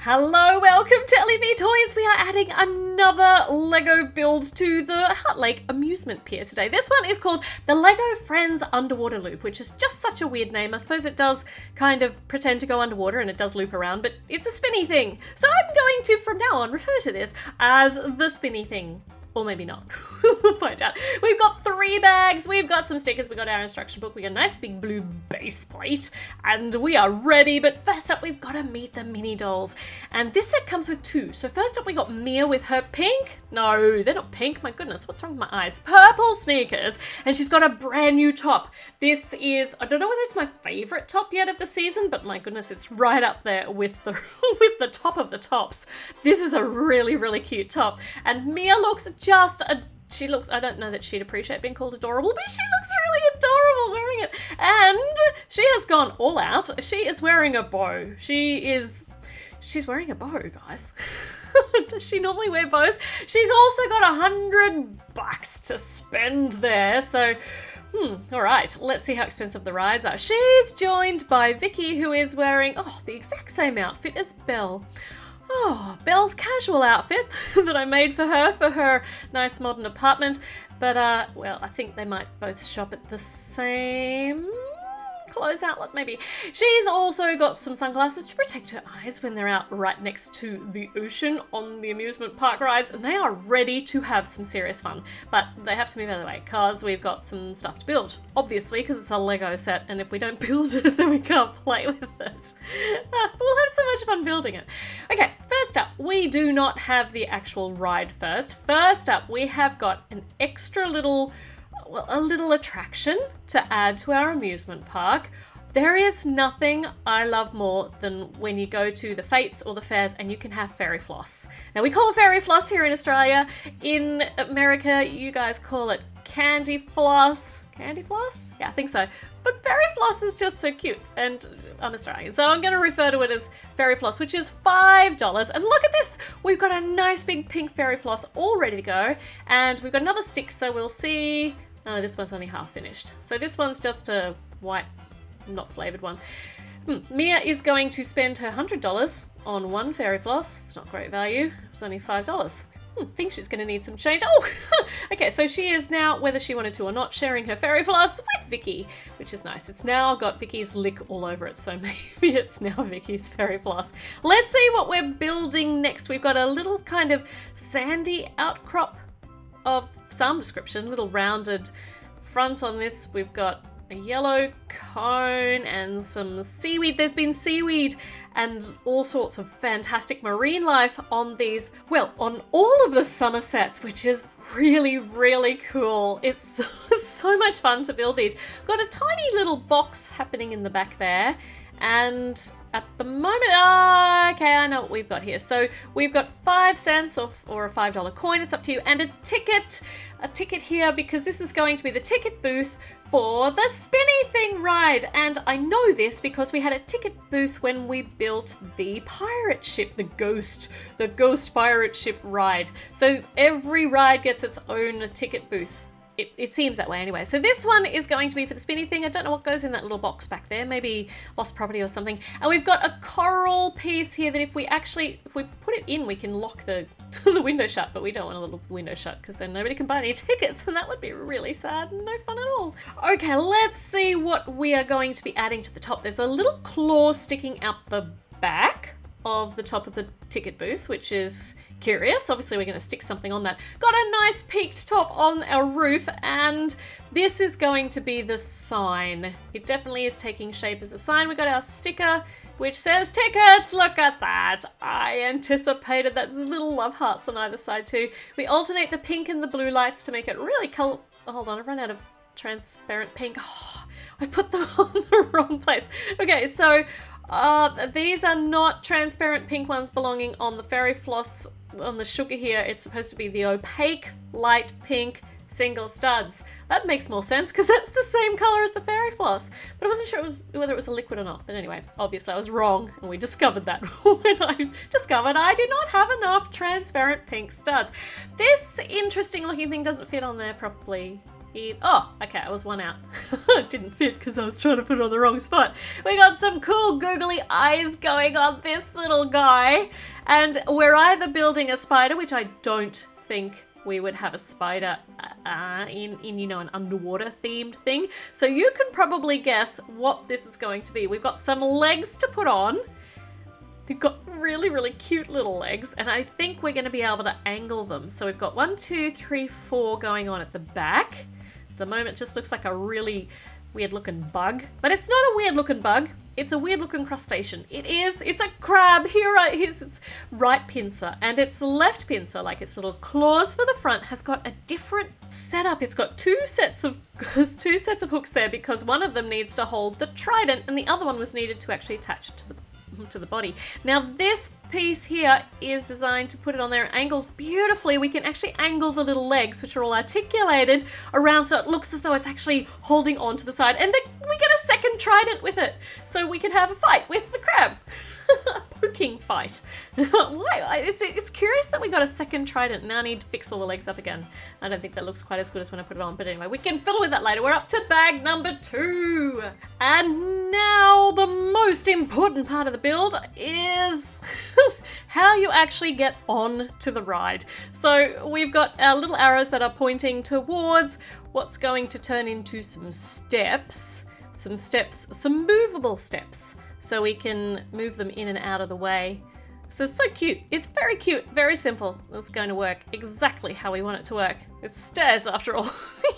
Hello, welcome to LEV Toys. We are adding another Lego build to the Heart Lake amusement pier today. This one is called the Lego Friends Underwater Loop, which is just such a weird name. I suppose it does kind of pretend to go underwater and it does loop around, but it's a spinny thing. So I'm going to, from now on, refer to this as the spinny thing. Or maybe not. We'll find out. We've got 3 bags, we've got some stickers, we've got our instruction book, we've got a nice big blue base plate, and we are ready. But first up, we've got to meet the mini dolls. And this set comes with 2. So first up, we got Mia with her pink. No, they're not pink. My goodness, what's wrong with my eyes? Purple sneakers. And she's got a brand new top. This is, I don't know whether it's my favorite top yet of the season, but my goodness, it's right up there with the, with the top of the tops. This is a really, really cute top. And Mia looks she looks, I don't know that she'd appreciate being called adorable, but she looks really adorable wearing it. And she has gone all out. She is wearing a bow. She's wearing a bow, guys. Does she normally wear bows? She's also got $100 to spend there. So, all right, let's see how expensive the rides are. She's joined by Vicky, who is wearing, the exact same outfit as Belle. Oh, Belle's casual outfit that I made for her nice modern apartment. But, well, I think they might both shop at the same clothes outlet, maybe. She's also got some sunglasses to protect her eyes when they're out right next to the ocean on the amusement park rides, and they are ready to have some serious fun. But they have to move out of the way because we've got some stuff to build. Obviously, because it's a Lego set, and if we don't build it, then we can't play with it. We'll have so much fun building it. Okay, first up, we do not have the actual ride first. First up, we have got an extra little a little attraction to add to our amusement park. There is nothing I love more than when you go to the Fates or the fairs and you can have fairy floss. Now, we call it fairy floss here in Australia. In America, you guys call it candy floss. Candy floss? Yeah, I think so. But fairy floss is just so cute, and I'm Australian, so I'm going to refer to it as fairy floss, which is $5. And look at this! We've got a nice big pink fairy floss all ready to go, and we've got another stick, so we'll see. Oh, this one's only half finished. So this one's just a white, not flavoured one. Mia is going to spend her $100 on one fairy floss. It's not great value. It's only $5. Think she's going to need some change. Oh, okay, so she is now, whether she wanted to or not, sharing her fairy floss with Vicky, which is nice. It's now got Vicky's lick all over it, so maybe it's now Vicky's fairy floss. Let's see what we're building next. We've got a little kind of sandy outcrop of some description, little rounded front on this. We've got a yellow cone and some seaweed. There's been seaweed and all sorts of fantastic marine life on these, well, on all of the summer sets, which is really, really cool. It's so much fun to build these. Got a tiny little box happening in the back there, and at the moment, okay, I know what we've got here. So we've got 5 cents or a $5 coin, it's up to you, and a ticket here, because this is going to be the ticket booth for the Spinny Thing ride. And I know this because we had a ticket booth when we built the pirate ship, the ghost pirate ship ride. So every ride gets its own ticket booth. It seems that way anyway. So this one is going to be for the Spinny Thing. I don't know what goes in that little box back there. Maybe lost property or something. And we've got a coral piece here that if we put it in, we can lock the window shut. But we don't want a little window shut because then nobody can buy any tickets. And that would be really sad and no fun at all. Okay, let's see what we are going to be adding to the top. There's a little claw sticking out the back of the top of the ticket booth, which is curious. Obviously we're going to stick something on that. Got a nice peaked top on our roof, and this is going to be the sign. It definitely is taking shape as a sign. We got our sticker which says tickets. Look at that. I anticipated that. There's little love hearts on either side too. We alternate the pink and the blue lights to make it really colorful. Oh, hold on, I've run out of transparent pink. Oh, I put them on the wrong place. Okay, so these are not transparent pink ones belonging on the fairy floss on the sugar here. It's supposed to be the opaque light pink single studs. That makes more sense because that's the same color as the fairy floss. But I wasn't sure whether it was a liquid or not. But anyway, obviously I was wrong, and we discovered that when I discovered I did not have enough transparent pink studs. This interesting looking thing doesn't fit on there properly. Oh, okay, I was one out. It didn't fit because I was trying to put it on the wrong spot. We got some cool googly eyes going on this little guy. And we're either building a spider, which I don't think we would have a spider in an underwater themed thing. So you can probably guess what this is going to be. We've got some legs to put on. They've got really, really cute little legs, and I think we're going to be able to angle them. So we've got 1, 2, 3, 4 going on at the back. At the moment, it just looks like a really weird looking bug, but it's not a weird looking bug. It's a weird looking crustacean. It's a crab. Here's its right pincer and its left pincer, like its little claws for the front, has got a different setup. It's got two sets of hooks there because one of them needs to hold the trident and the other one was needed to actually attach it to the body. Now this piece here is designed to put it on there. It angles beautifully. We can actually angle the little legs, which are all articulated around, so it looks as though it's actually holding on to the side, and then we get a second trident with it, so we can have a fight with the crab. A poking fight. Why? It's curious that we got a second trident. Now I need to fix all the legs up again. I don't think that looks quite as good as when I put it on, but anyway, we can fiddle with that later. We're up to bag number 2. And now the most important part of the build is how you actually get on to the ride. So we've got our little arrows that are pointing towards what's going to turn into some steps, some movable steps, so we can move them in and out of the way. So it's so cute. It's very cute, very simple. It's going to work exactly how we want it to work. It's stairs after all.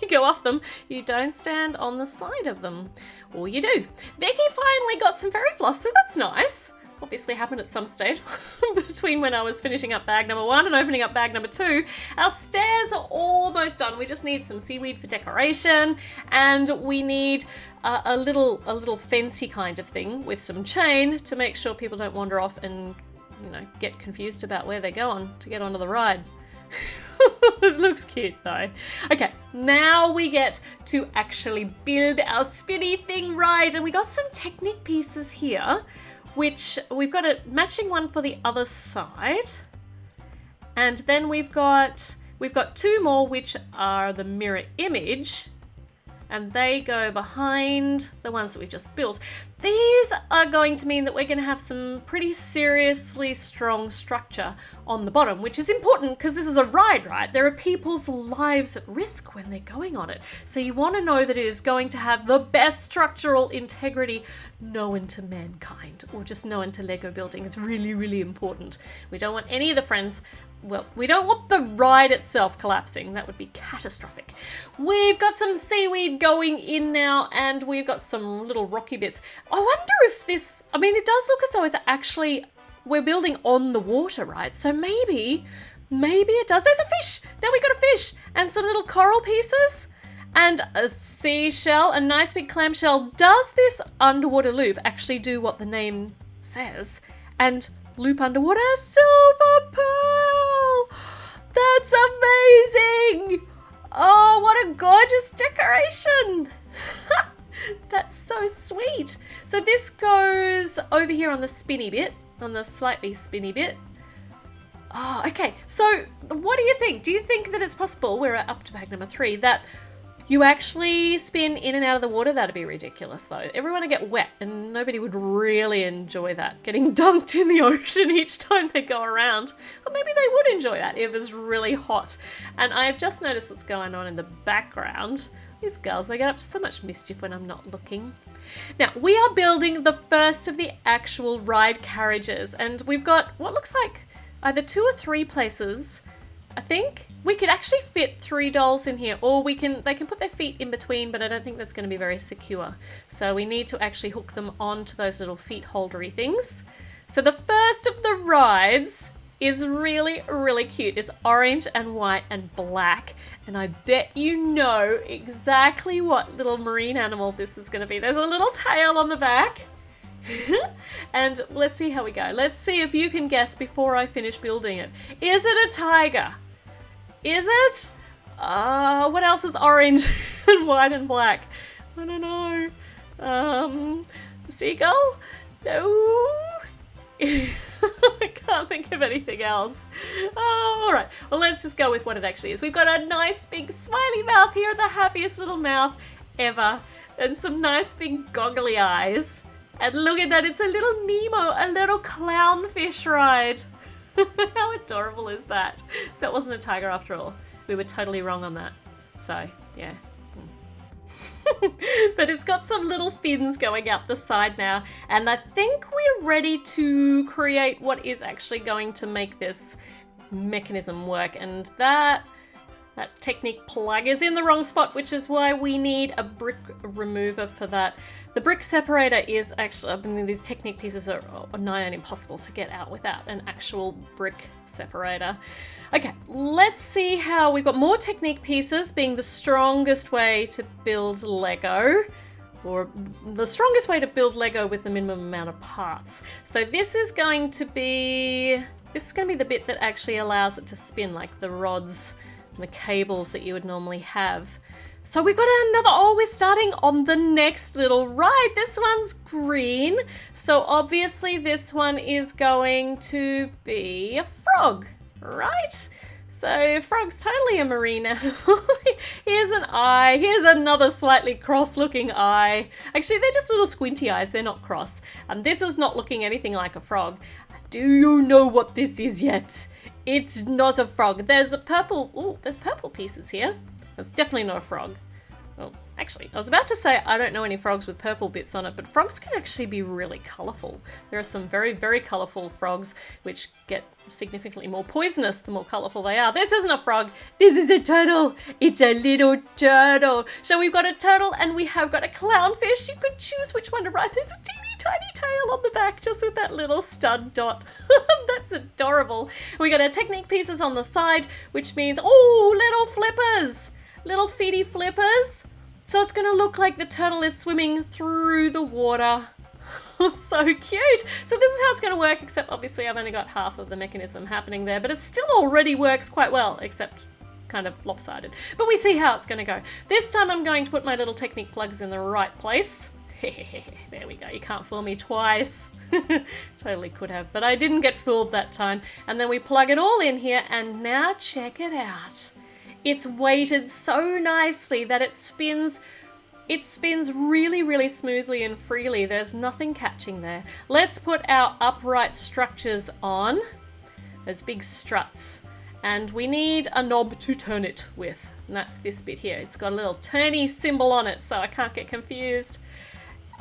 You go off them, you don't stand on the side of them. Or you do. Vicky finally got some fairy floss, so that's nice. Obviously happened at some stage between when I was finishing up bag number 1 and opening up bag number 2. Our stairs are almost done. We just need some seaweed for decoration, and we need a little fancy kind of thing with some chain to make sure people don't wander off and get confused about where they're going to get onto the ride. It looks cute though. Okay, now we get to actually build our spinny thing ride, and we got some Technic pieces here, which we've got a matching one for the other side, and then we've got 2 more which are the mirror image, and they go behind the ones that we've just built. These are going to mean that we're going to have some pretty seriously strong structure on the bottom, which is important because this is a ride, right? There are people's lives at risk when they're going on it. So you want to know that it is going to have the best structural integrity known to mankind, or just known to Lego building. It's really, really important. We don't want any of the friends, well, we don't want the ride itself collapsing. That would be catastrophic. We've got some seaweed going in now, and we've got some little rocky bits. I wonder if this, it does look as though it's actually, we're building on the water, right? So maybe it does. There's a fish. Now we got a fish and some little coral pieces and a seashell, a nice big clamshell. Does this underwater loop actually do what the name says and loop underwater? Silver pearl! That's amazing! Oh, what a gorgeous decoration! That's so sweet. So this goes over here on the spinny bit, on the slightly spinny bit. Oh, okay. So what do you think? Do you think that it's possible, we're up to bag number 3, that you actually spin in and out of the water? That'd be ridiculous though. Everyone would get wet and nobody would really enjoy that, getting dunked in the ocean each time they go around. Or maybe they would enjoy that if it was really hot. And I've just noticed what's going on in the background. These girls, they get up to so much mischief when I'm not looking. Now, we are building the first of the actual ride carriages, and we've got what looks like either 2 or 3 places. I think we could actually fit 3 dolls in here, or they can put their feet in between, but I don't think that's going to be very secure. So we need to actually hook them onto those little feet holdery things. So the first of the rides is really, really cute. It's orange and white and black, and I bet you know exactly what little marine animal this is going to be. There's a little tail on the back. And let's see how we go. Let's see if you can guess before I finish building it. Is it a tiger? Is it? What else is orange and white and black? I don't know. Seagull? No. I can't think think of anything else. Oh, all right. Well, let's just go with what it actually is. We've got a nice big smiley mouth here, the happiest little mouth ever, and some nice big goggly eyes. And look at that, it's a little Nemo, a little clownfish ride. How adorable is that? So it wasn't a tiger after all. We were totally wrong on that. So, yeah. But it's got some little fins going out the side now, and I think we're ready to create what is actually going to make this mechanism work, and that Technique plug is in the wrong spot, which is why we need a brick remover for that. The brick separator is actually, I mean, these Technique pieces are nigh on impossible to get out without an actual brick separator. Okay, let's see how we've got more Technique pieces being the strongest way to build Lego, or the strongest way to build Lego with the minimum amount of parts. So this is going to be the bit that actually allows it to spin, like the rods and the cables that you would normally have. So we've got another, we're starting on the next little ride. This one's green. So obviously this one is going to be a frog, right? So frog's totally a marine animal. Here's an eye. Here's another slightly cross-looking eye. Actually, they're just little squinty eyes. They're not cross. And this is not looking anything like a frog. Do you know what this is yet? It's not a frog. There's purple pieces here. That's definitely not a frog. Well, actually, I was about to say I don't know any frogs with purple bits on it, but frogs can actually be really colourful. There are some very, very colourful frogs which get significantly more poisonous the more colourful they are. This isn't a frog. This is a turtle. It's a little turtle. So we've got a turtle and we have got a clownfish. You could choose which one to ride. There's a teeny tiny tail on the back just with that little stud dot. That's adorable. We got our Technique pieces on the side, which means, little flippers. Little feety flippers. So it's going to look like the turtle is swimming through the water. So cute. So this is how it's going to work, except obviously I've only got half of the mechanism happening there, but it still already works quite well, except it's kind of lopsided. But we see how it's going to go. This time I'm going to put my little Technique plugs in the right place. There we go. You can't fool me twice. Totally could have, but I didn't get fooled that time. And then we plug it all in here, and now check it out. It's weighted so nicely that it spins really, really smoothly and freely. There's nothing catching there. Let's put our upright structures on. There's big struts. And we need a knob to turn it with. And that's this bit here. It's got a little turny symbol on it, so I can't get confused.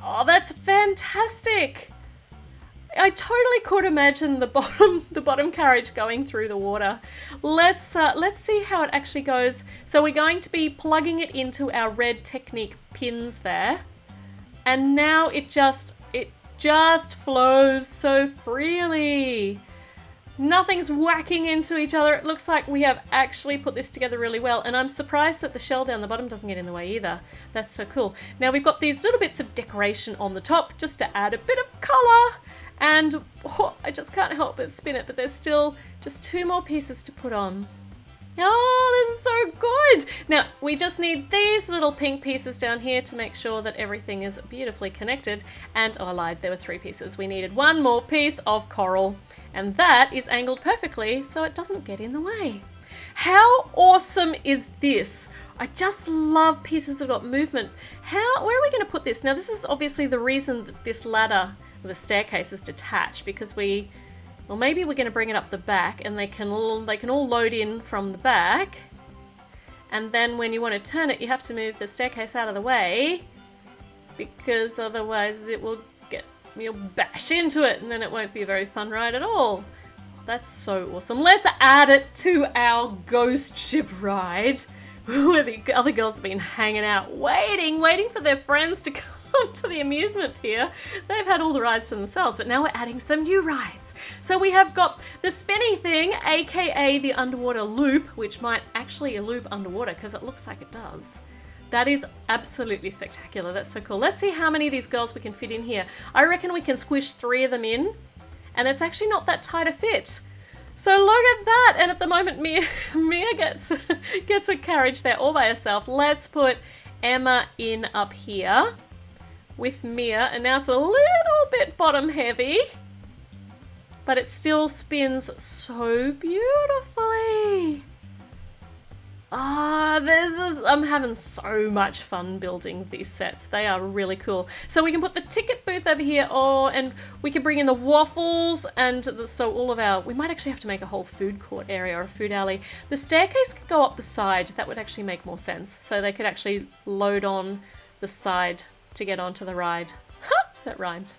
Oh, that's fantastic! I totally could imagine the bottom carriage going through the water. Let's see how it actually goes. So we're going to be plugging it into our red Technique pins there, and now it just flows so freely. Nothing's whacking into each other. It looks like we have actually put this together really well, and I'm surprised that the shell down the bottom doesn't get in the way either. That's so cool. Now we've got these little bits of decoration on the top just to add a bit of colour. And I just can't help but spin it, but there's still just 2 more pieces to put on. Oh, this is so good. Now, we just need these little pink pieces down here to make sure that everything is beautifully connected. And, I lied, there were 3 pieces. We needed 1 more piece of coral, and that is angled perfectly so it doesn't get in the way. How awesome is this? I just love pieces that have got movement. Where are we going to put this? Now, this is obviously the reason that this ladder, the staircase, is detached, because maybe we're going to bring it up the back, and they can all load in from the back, and then when you want to turn it, you have to move the staircase out of the way, because otherwise you'll bash into it, and then it won't be a very fun ride at all. That's so awesome. Let's add it to our ghost ship ride, where the other girls have been hanging out, waiting for their friends to come to the amusement pier. They've had all the rides to themselves, but now we're adding some new rides. So we have got the spinny thing, aka the underwater loop, which might actually loop underwater because it looks like it does. That is absolutely spectacular. That's so cool. Let's see how many of these girls we can fit in here. I reckon we can squish 3 of them in, and it's actually not that tight a fit. So look at that, and at the moment Mia gets a carriage there all by herself. Let's put Emma in up here with Mia, and now it's a little bit bottom heavy. but it still spins so beautifully. I'm having so much fun building these sets. They are really cool. So we can put the ticket booth over here, and we can bring in the waffles, and so we might actually have to make a whole food court area or a food alley. The staircase could go up the side. That would actually make more sense. So they could actually load on the side to get onto the ride. That rhymed.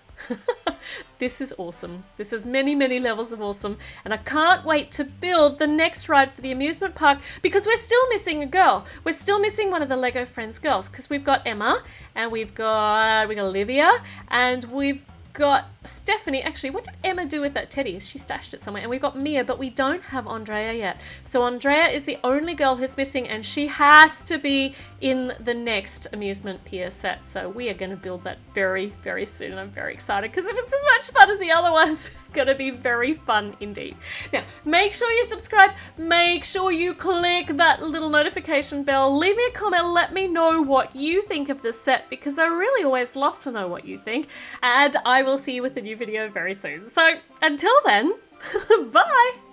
This is awesome. This is many, many levels of awesome, and I can't wait to build the next ride for the amusement park, because we're still missing a girl. We're still missing one of the Lego Friends girls, because we've got Emma, and we've got Olivia, and we've got Stephanie. Actually, what did Emma do with that teddy? She stashed it somewhere. And we've got Mia, but we don't have Andrea yet. So Andrea is the only girl who's missing, and she has to be in the next amusement pier set. So we are going to build that very, very soon. And I'm very excited, because if it's as much fun as the other ones, it's going to be very fun indeed. Now, make sure you subscribe. Make sure you click that little notification bell. Leave me a comment. Let me know what you think of this set, because I really always love to know what you think. And I will see you with a new video very soon. So until then, bye!